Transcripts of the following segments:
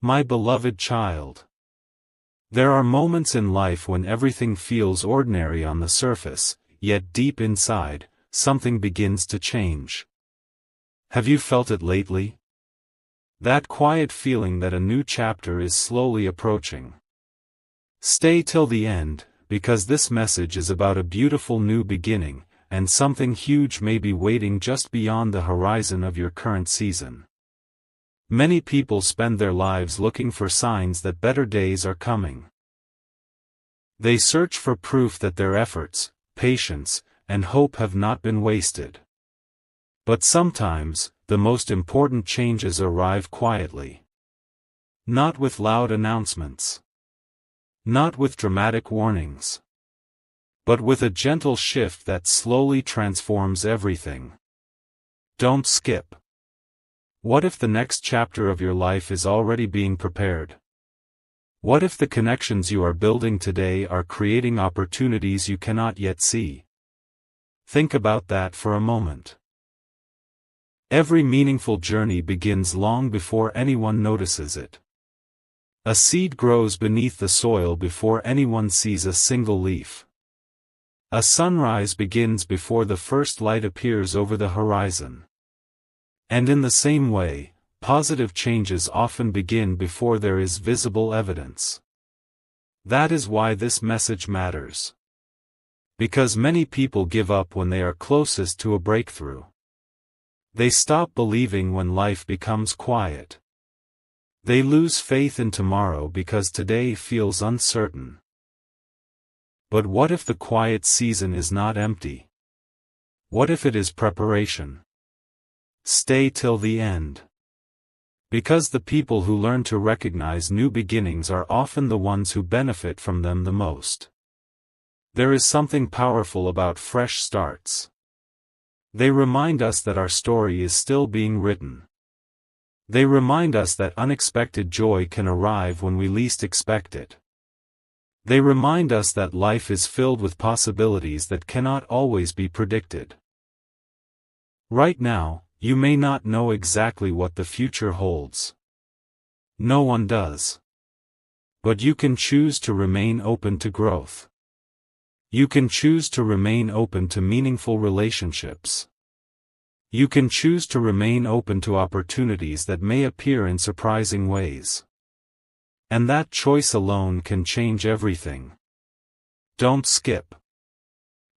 My beloved child. There are moments in life when everything feels ordinary on the surface, yet deep inside, something begins to change. Have you felt it lately? That quiet feeling that a new chapter is slowly approaching. Stay till the end, because this message is about a beautiful new beginning, and something huge may be waiting just beyond the horizon of your current season. Many people spend their lives looking for signs that better days are coming. They search for proof that their efforts, patience, and hope have not been wasted. But sometimes, the most important changes arrive quietly. Not with loud announcements. Not with dramatic warnings. But with a gentle shift that slowly transforms everything. Don't skip. What if the next chapter of your life is already being prepared? What if the connections you are building today are creating opportunities you cannot yet see? Think about that for a moment. Every meaningful journey begins long before anyone notices it. A seed grows beneath the soil before anyone sees a single leaf. A sunrise begins before the first light appears over the horizon. And in the same way, positive changes often begin before there is visible evidence. That is why this message matters. Because many people give up when they are closest to a breakthrough. They stop believing when life becomes quiet. They lose faith in tomorrow because today feels uncertain. But what if the quiet season is not empty? What if it is preparation? Stay till the end. Because the people who learn to recognize new beginnings are often the ones who benefit from them the most. There is something powerful about fresh starts. They remind us that our story is still being written. They remind us that unexpected joy can arrive when we least expect it. They remind us that life is filled with possibilities that cannot always be predicted. Right now, you may not know exactly what the future holds. No one does. But you can choose to remain open to growth. You can choose to remain open to meaningful relationships. You can choose to remain open to opportunities that may appear in surprising ways. And that choice alone can change everything. Don't skip.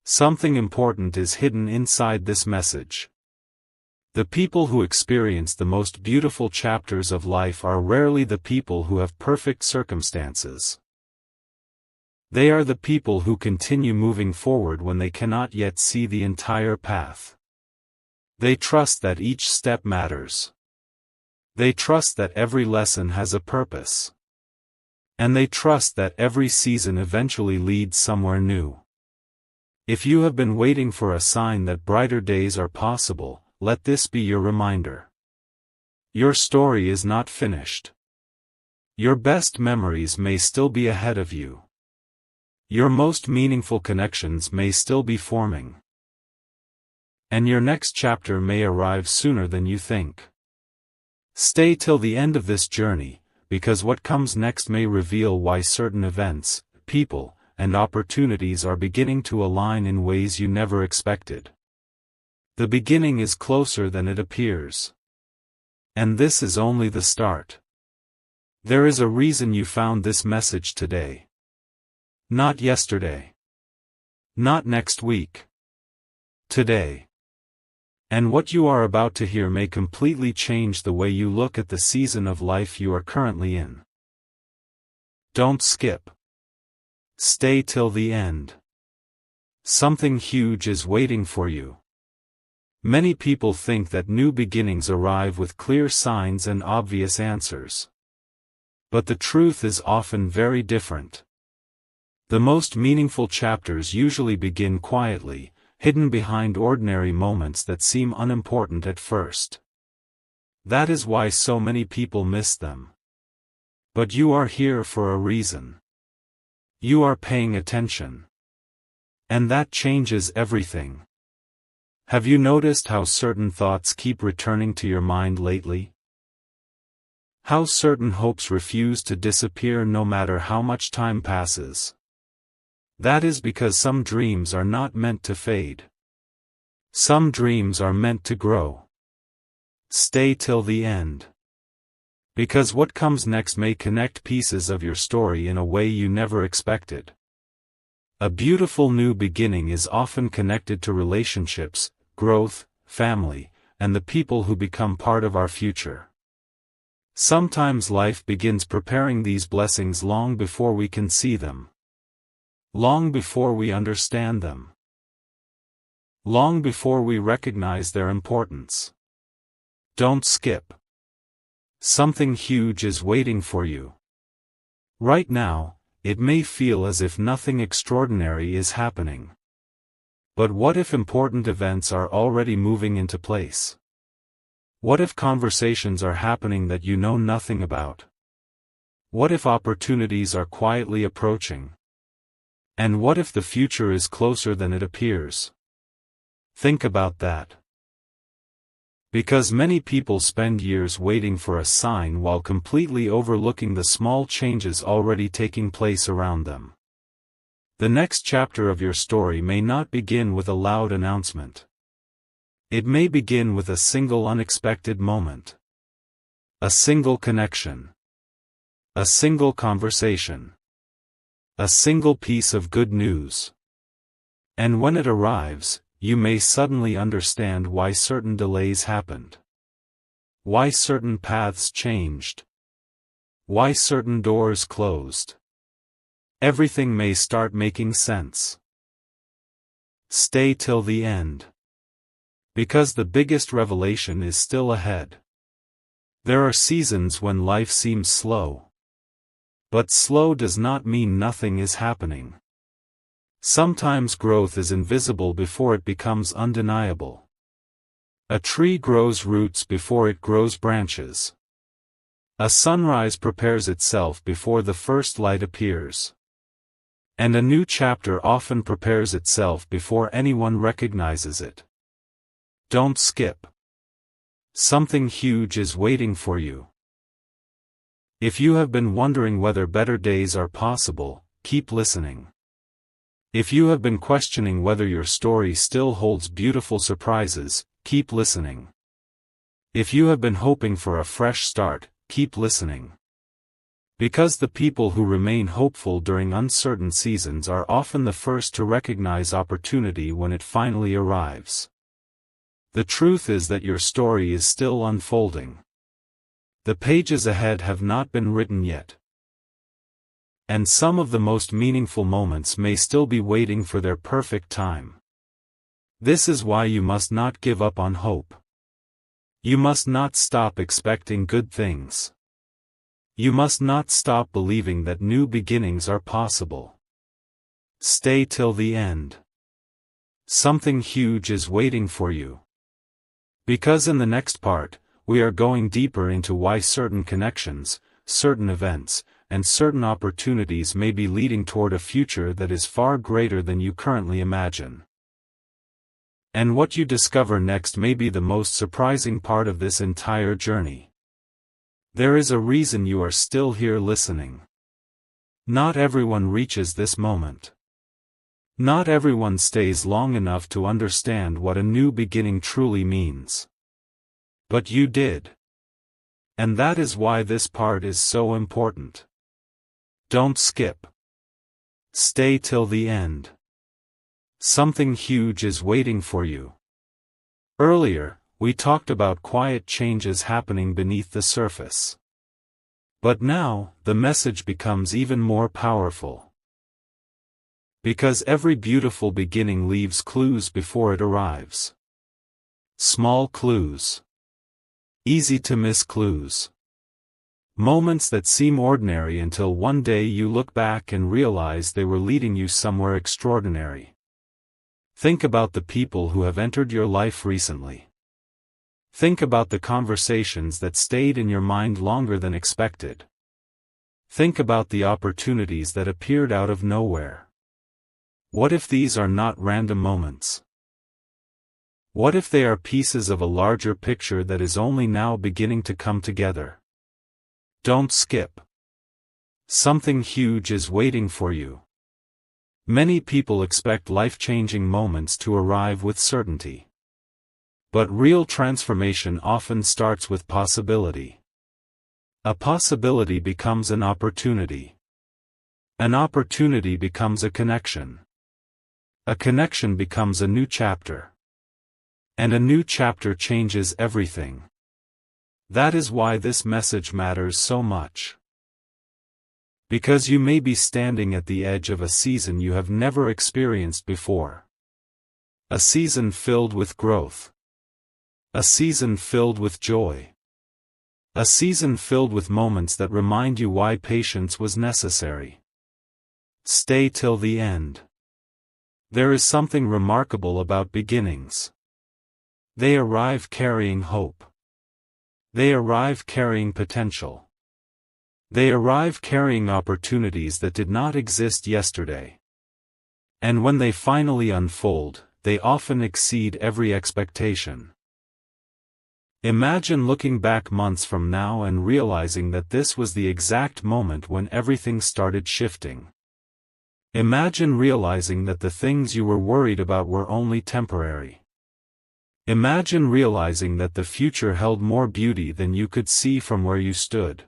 Something important is hidden inside this message. The people who experience the most beautiful chapters of life are rarely the people who have perfect circumstances. They are the people who continue moving forward when they cannot yet see the entire path. They trust that each step matters. They trust that every lesson has a purpose. And they trust that every season eventually leads somewhere new. If you have been waiting for a sign that brighter days are possible, let this be your reminder. Your story is not finished. Your best memories may still be ahead of you. Your most meaningful connections may still be forming. And your next chapter may arrive sooner than you think. Stay till the end of this journey, because what comes next may reveal why certain events, people, and opportunities are beginning to align in ways you never expected. The beginning is closer than it appears. And this is only the start. There is a reason you found this message today. Not yesterday. Not next week. Today. And what you are about to hear may completely change the way you look at the season of life you are currently in. Don't skip. Stay till the end. Something huge is waiting for you. Many people think that new beginnings arrive with clear signs and obvious answers. But the truth is often very different. The most meaningful chapters usually begin quietly, hidden behind ordinary moments that seem unimportant at first. That is why so many people miss them. But you are here for a reason. You are paying attention. And that changes everything. Have you noticed how certain thoughts keep returning to your mind lately? How certain hopes refuse to disappear no matter how much time passes. That is because some dreams are not meant to fade. Some dreams are meant to grow. Stay till the end. Because what comes next may connect pieces of your story in a way you never expected. A beautiful new beginning is often connected to relationships, growth, family, and the people who become part of our future. Sometimes life begins preparing these blessings long before we can see them. Long before we understand them. Long before we recognize their importance. Don't skip. Something huge is waiting for you. Right now, it may feel as if nothing extraordinary is happening. But what if important events are already moving into place? What if conversations are happening that you know nothing about? What if opportunities are quietly approaching? And what if the future is closer than it appears? Think about that. Because many people spend years waiting for a sign while completely overlooking the small changes already taking place around them. The next chapter of your story may not begin with a loud announcement. It may begin with a single unexpected moment. A single connection. A single conversation. A single piece of good news. And when it arrives, you may suddenly understand why certain delays happened. Why certain paths changed. Why certain doors closed. Everything may start making sense. Stay till the end. Because the biggest revelation is still ahead. There are seasons when life seems slow. But slow does not mean nothing is happening. Sometimes growth is invisible before it becomes undeniable. A tree grows roots before it grows branches. A sunrise prepares itself before the first light appears. And a new chapter often prepares itself before anyone recognizes it. Don't skip. Something huge is waiting for you. If you have been wondering whether better days are possible, keep listening. If you have been questioning whether your story still holds beautiful surprises, keep listening. If you have been hoping for a fresh start, keep listening. Because the people who remain hopeful during uncertain seasons are often the first to recognize opportunity when it finally arrives. The truth is that your story is still unfolding. The pages ahead have not been written yet. And some of the most meaningful moments may still be waiting for their perfect time. This is why you must not give up on hope. You must not stop expecting good things. You must not stop believing that new beginnings are possible. Stay till the end. Something huge is waiting for you. Because in the next part, we are going deeper into why certain connections, certain events, and certain opportunities may be leading toward a future that is far greater than you currently imagine. And what you discover next may be the most surprising part of this entire journey. There is a reason you are still here listening. Not everyone reaches this moment. Not everyone stays long enough to understand what a new beginning truly means. But you did. And that is why this part is so important. Don't skip. Stay till the end. Something huge is waiting for you. Earlier, we talked about quiet changes happening beneath the surface. But now, the message becomes even more powerful. Because every beautiful beginning leaves clues before it arrives. Small clues. Easy to miss clues. Moments that seem ordinary until one day you look back and realize they were leading you somewhere extraordinary. Think about the people who have entered your life recently. Think about the conversations that stayed in your mind longer than expected. Think about the opportunities that appeared out of nowhere. What if these are not random moments? What if they are pieces of a larger picture that is only now beginning to come together? Don't skip. Something huge is waiting for you. Many people expect life-changing moments to arrive with certainty. But real transformation often starts with possibility. A possibility becomes an opportunity. An opportunity becomes a connection. A connection becomes a new chapter. And a new chapter changes everything. That is why this message matters so much. Because you may be standing at the edge of a season you have never experienced before. A season filled with growth. A season filled with joy. A season filled with moments that remind you why patience was necessary. Stay till the end. There is something remarkable about beginnings. They arrive carrying hope. They arrive carrying potential. They arrive carrying opportunities that did not exist yesterday. And when they finally unfold, they often exceed every expectation. Imagine looking back months from now and realizing that this was the exact moment when everything started shifting. Imagine realizing that the things you were worried about were only temporary. Imagine realizing that the future held more beauty than you could see from where you stood.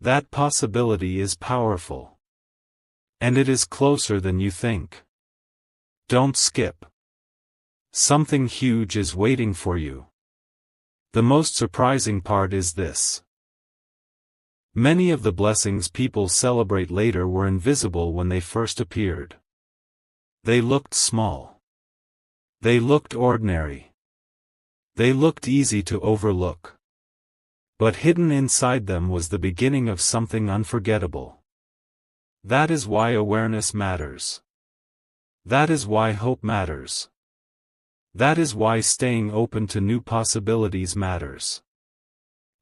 That possibility is powerful. And it is closer than you think. Don't skip. Something huge is waiting for you. The most surprising part is this. Many of the blessings people celebrate later were invisible when they first appeared. They looked small. They looked ordinary. They looked easy to overlook. But hidden inside them was the beginning of something unforgettable. That is why awareness matters. That is why hope matters. That is why staying open to new possibilities matters.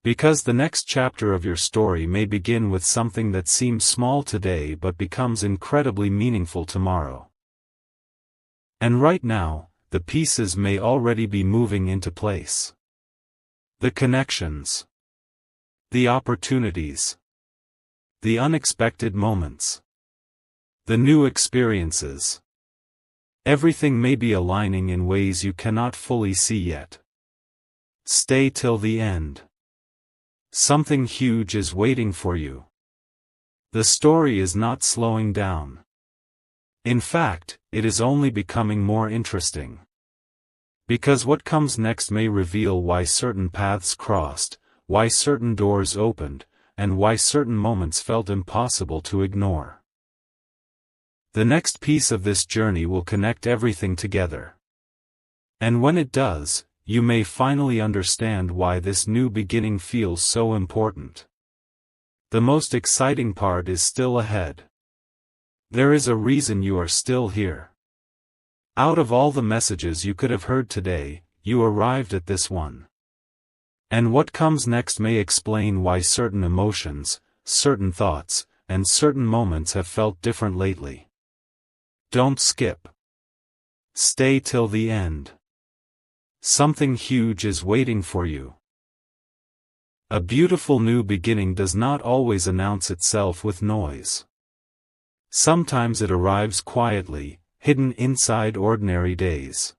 Because the next chapter of your story may begin with something that seems small today but becomes incredibly meaningful tomorrow. And right now, the pieces may already be moving into place. The connections. The opportunities. The unexpected moments. The new experiences. Everything may be aligning in ways you cannot fully see yet. Stay till the end. Something huge is waiting for you. The story is not slowing down. In fact, it is only becoming more interesting. Because what comes next may reveal why certain paths crossed, why certain doors opened, and why certain moments felt impossible to ignore. The next piece of this journey will connect everything together. And when it does, you may finally understand why this new beginning feels so important. The most exciting part is still ahead. There is a reason you are still here. Out of all the messages you could have heard today, you arrived at this one. And what comes next may explain why certain emotions, certain thoughts, and certain moments have felt different lately. Don't skip. Stay till the end. Something huge is waiting for you. A beautiful new beginning does not always announce itself with noise. Sometimes it arrives quietly, hidden inside ordinary days.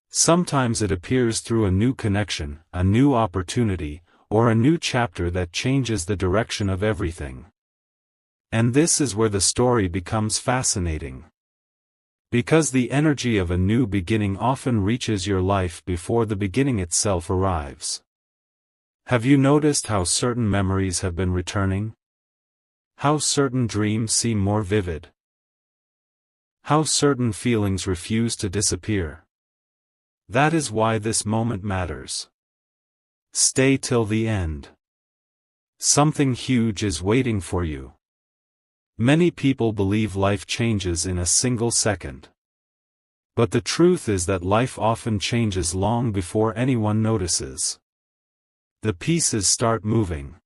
Sometimes it appears through a new connection, a new opportunity, or a new chapter that changes the direction of everything. And this is where the story becomes fascinating. Because the energy of a new beginning often reaches your life before the beginning itself arrives. Have you noticed how certain memories have been returning? How certain dreams seem more vivid? How certain feelings refuse to disappear? That is why this moment matters. Stay till the end. Something huge is waiting for you. Many people believe life changes in a single second. But the truth is that life often changes long before anyone notices. The pieces start moving.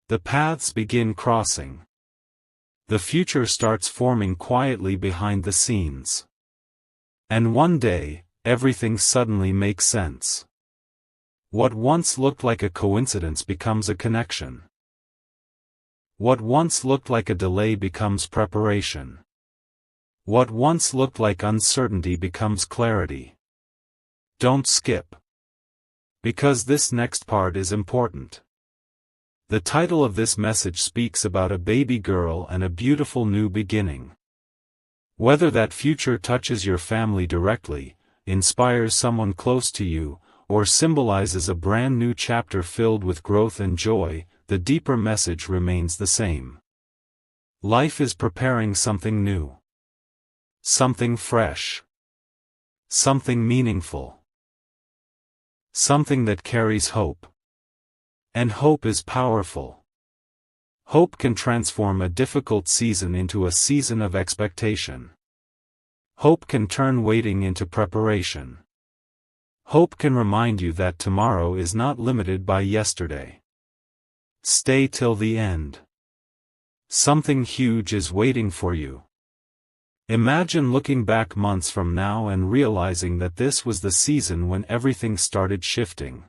The paths begin crossing. The future starts forming quietly behind the scenes. And one day, everything suddenly makes sense. What once looked like a coincidence becomes a connection. What once looked like a delay becomes preparation. What once looked like uncertainty becomes clarity. Don't skip. Because this next part is important. The title of this message speaks about a baby girl and a beautiful new beginning. Whether that future touches your family directly, inspires someone close to you, or symbolizes a brand new chapter filled with growth and joy, the deeper message remains the same. Life is preparing something new. Something fresh. Something meaningful. Something that carries hope. And hope is powerful. Hope can transform a difficult season into a season of expectation. Hope can turn waiting into preparation. Hope can remind you that tomorrow is not limited by yesterday. Stay till the end. Something huge is waiting for you. Imagine looking back months from now and realizing that this was the season when everything started shifting.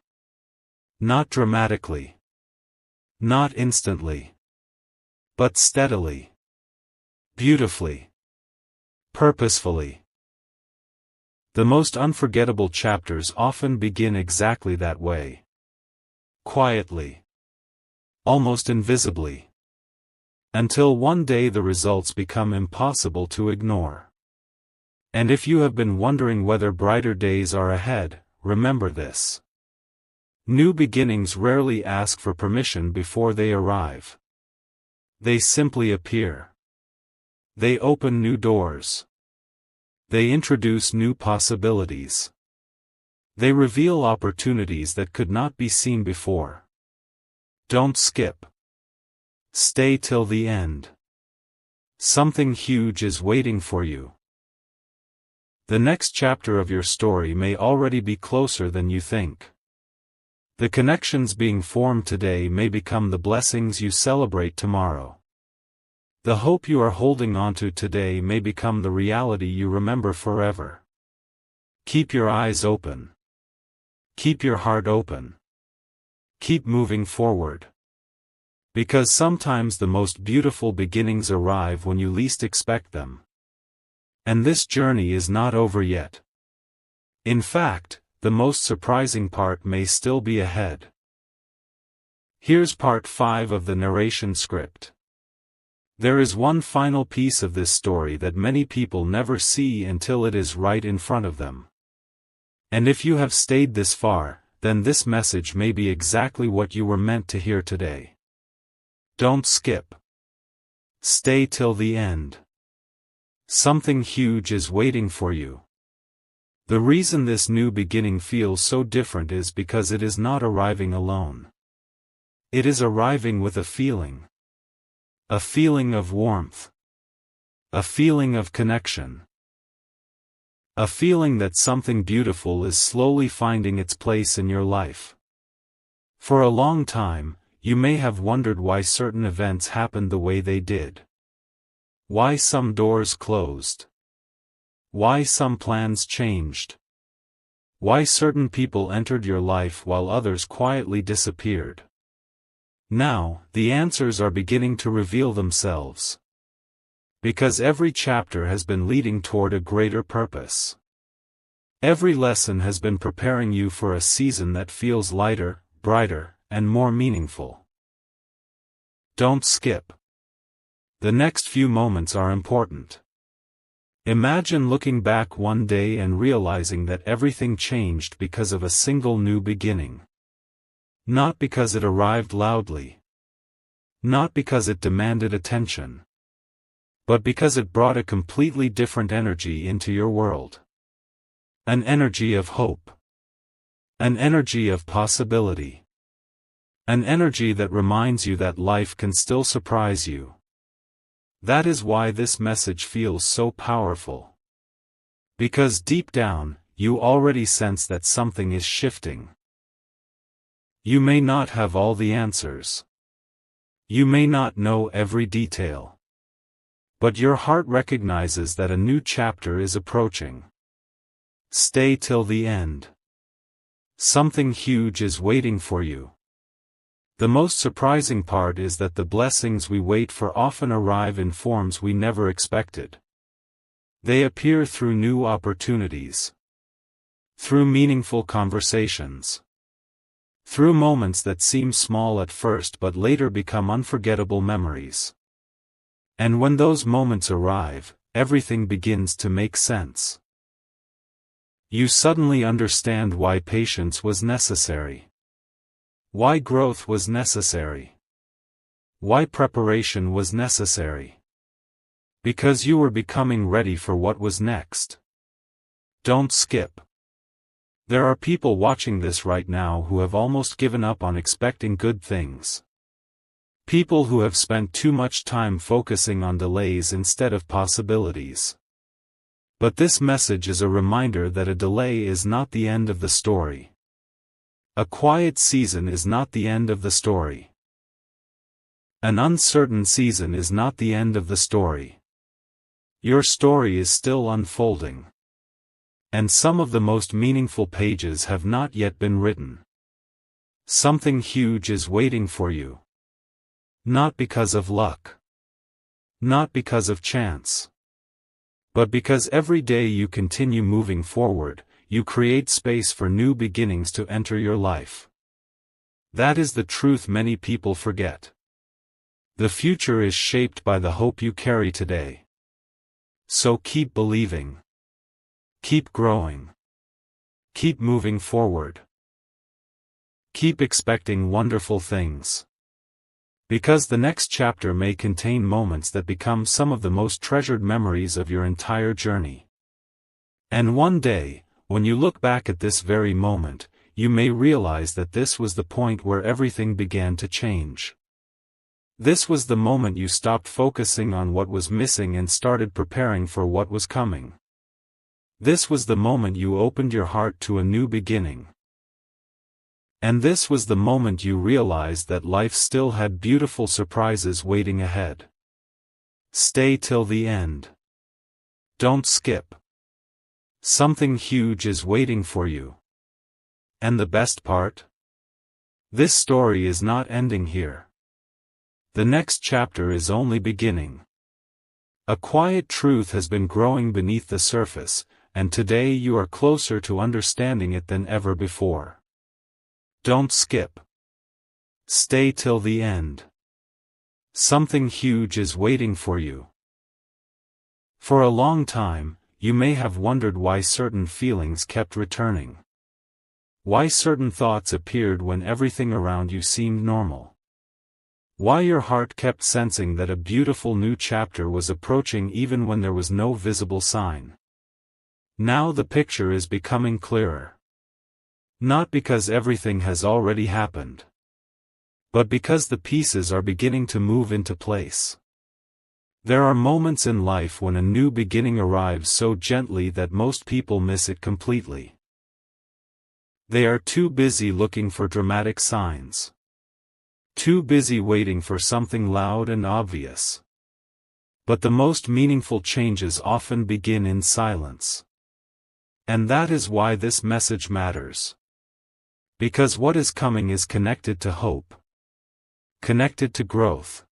Not dramatically. Not instantly. But steadily. Beautifully. Purposefully. The most unforgettable chapters often begin exactly that way. Quietly. Almost invisibly. Until one day the results become impossible to ignore. And if you have been wondering whether brighter days are ahead, remember this. New beginnings rarely ask for permission before they arrive. They simply appear. They open new doors. They introduce new possibilities. They reveal opportunities that could not be seen before. Don't skip. Stay till the end. Something huge is waiting for you. The next chapter of your story may already be closer than you think. The connections being formed today may become the blessings you celebrate tomorrow. The hope you are holding onto today may become the reality you remember forever. Keep your eyes open. Keep your heart open. Keep moving forward. Because sometimes the most beautiful beginnings arrive when you least expect them. And this journey is not over yet. In fact, the most surprising part may still be ahead. Here's part 5 of the narration script. There is one final piece of this story that many people never see until it is right in front of them. And if you have stayed this far, then this message may be exactly what you were meant to hear today. Don't skip. Stay till the end. Something huge is waiting for you. The reason this new beginning feels so different is because it is not arriving alone. It is arriving with a feeling. A feeling of warmth. A feeling of connection. A feeling that something beautiful is slowly finding its place in your life. For a long time, you may have wondered why certain events happened the way they did. Why some doors closed. Why some plans changed. Why certain people entered your life while others quietly disappeared. Now, the answers are beginning to reveal themselves. Because every chapter has been leading toward a greater purpose. Every lesson has been preparing you for a season that feels lighter, brighter, and more meaningful. Don't skip. The next few moments are important. Imagine looking back one day and realizing that everything changed because of a single new beginning. Not because it arrived loudly. Not because it demanded attention. But because it brought a completely different energy into your world. An energy of hope. An energy of possibility. An energy that reminds you that life can still surprise you. That is why this message feels so powerful. Because deep down, you already sense that something is shifting. You may not have all the answers. You may not know every detail. But your heart recognizes that a new chapter is approaching. Stay till the end. Something huge is waiting for you. The most surprising part is that the blessings we wait for often arrive in forms we never expected. They appear through new opportunities, through meaningful conversations, through moments that seem small at first but later become unforgettable memories. And when those moments arrive, everything begins to make sense. You suddenly understand why patience was necessary, why growth was necessary, why preparation was necessary. Because you were becoming ready for what was next. Don't skip. There are people watching this right now who have almost given up on expecting good things. People who have spent too much time focusing on delays instead of possibilities. But this message is a reminder that a delay is not the end of the story. A quiet season is not the end of the story. An uncertain season is not the end of the story. Your story is still unfolding. And some of the most meaningful pages have not yet been written. Something huge is waiting for you. Not because of luck. Not because of chance. But because every day you continue moving forward, you create space for new beginnings to enter your life. That is the truth many people forget. The future is shaped by the hope you carry today. So keep believing. Keep growing. Keep moving forward. Keep expecting wonderful things. Because the next chapter may contain moments that become some of the most treasured memories of your entire journey. And one day, when you look back at this very moment, you may realize that this was the point where everything began to change. This was the moment you stopped focusing on what was missing and started preparing for what was coming. This was the moment you opened your heart to a new beginning. And this was the moment you realized that life still had beautiful surprises waiting ahead. Stay till the end. Don't skip. Something huge is waiting for you. And the best part? This story is not ending here. The next chapter is only beginning. A quiet truth has been growing beneath the surface, and today you are closer to understanding it than ever before. Don't skip. Stay till the end. Something huge is waiting for you. For a long time, you may have wondered why certain feelings kept returning. Why certain thoughts appeared when everything around you seemed normal. Why your heart kept sensing that a beautiful new chapter was approaching even when there was no visible sign. Now the picture is becoming clearer. Not because everything has already happened, but because the pieces are beginning to move into place. There are moments in life when a new beginning arrives so gently that most people miss it completely. They are too busy looking for dramatic signs. Too busy waiting for something loud and obvious. But the most meaningful changes often begin in silence. And that is why this message matters. Because what is coming is connected to hope. Connected to growth.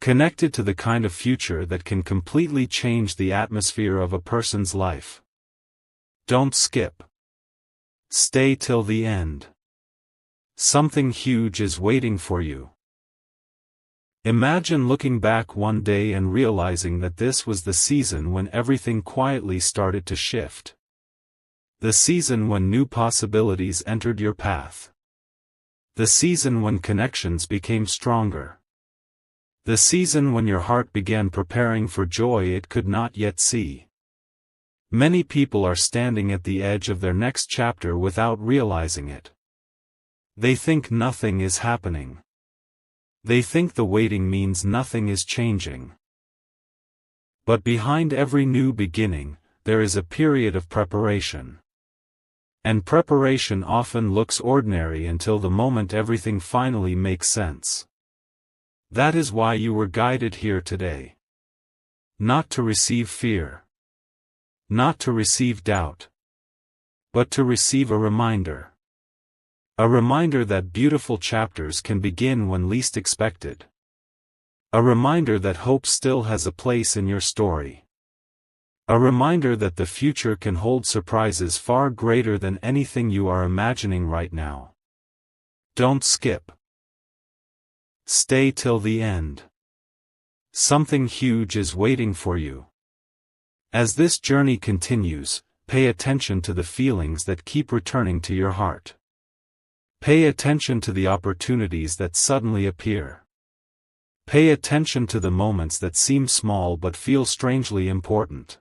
Connected to the kind of future that can completely change the atmosphere of a person's life. Don't skip. Stay till the end. Something huge is waiting for you. Imagine looking back one day and realizing that this was the season when everything quietly started to shift. The season when new possibilities entered your path. The season when connections became stronger. The season when your heart began preparing for joy it could not yet see. Many people are standing at the edge of their next chapter without realizing it. They think nothing is happening. They think the waiting means nothing is changing. But behind every new beginning, there is a period of preparation. And preparation often looks ordinary until the moment everything finally makes sense. That is why you were guided here today. Not to receive fear. Not to receive doubt. But to receive a reminder. A reminder that beautiful chapters can begin when least expected. A reminder that hope still has a place in your story. A reminder that the future can hold surprises far greater than anything you are imagining right now. Don't skip. Stay till the end. Something huge is waiting for you. As this journey continues, pay attention to the feelings that keep returning to your heart. Pay attention to the opportunities that suddenly appear. Pay attention to the moments that seem small but feel strangely important.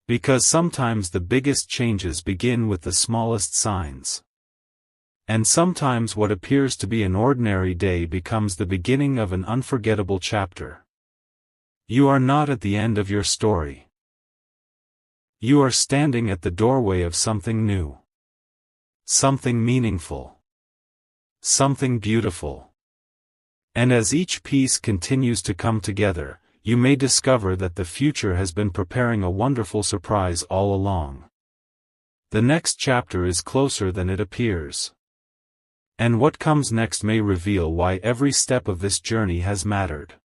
Because sometimes the biggest changes begin with the smallest signs. And sometimes what appears to be an ordinary day becomes the beginning of an unforgettable chapter. You are not at the end of your story. You are standing at the doorway of something new. Something meaningful. Something beautiful. And as each piece continues to come together, you may discover that the future has been preparing a wonderful surprise all along. The next chapter is closer than it appears. And what comes next may reveal why every step of this journey has mattered.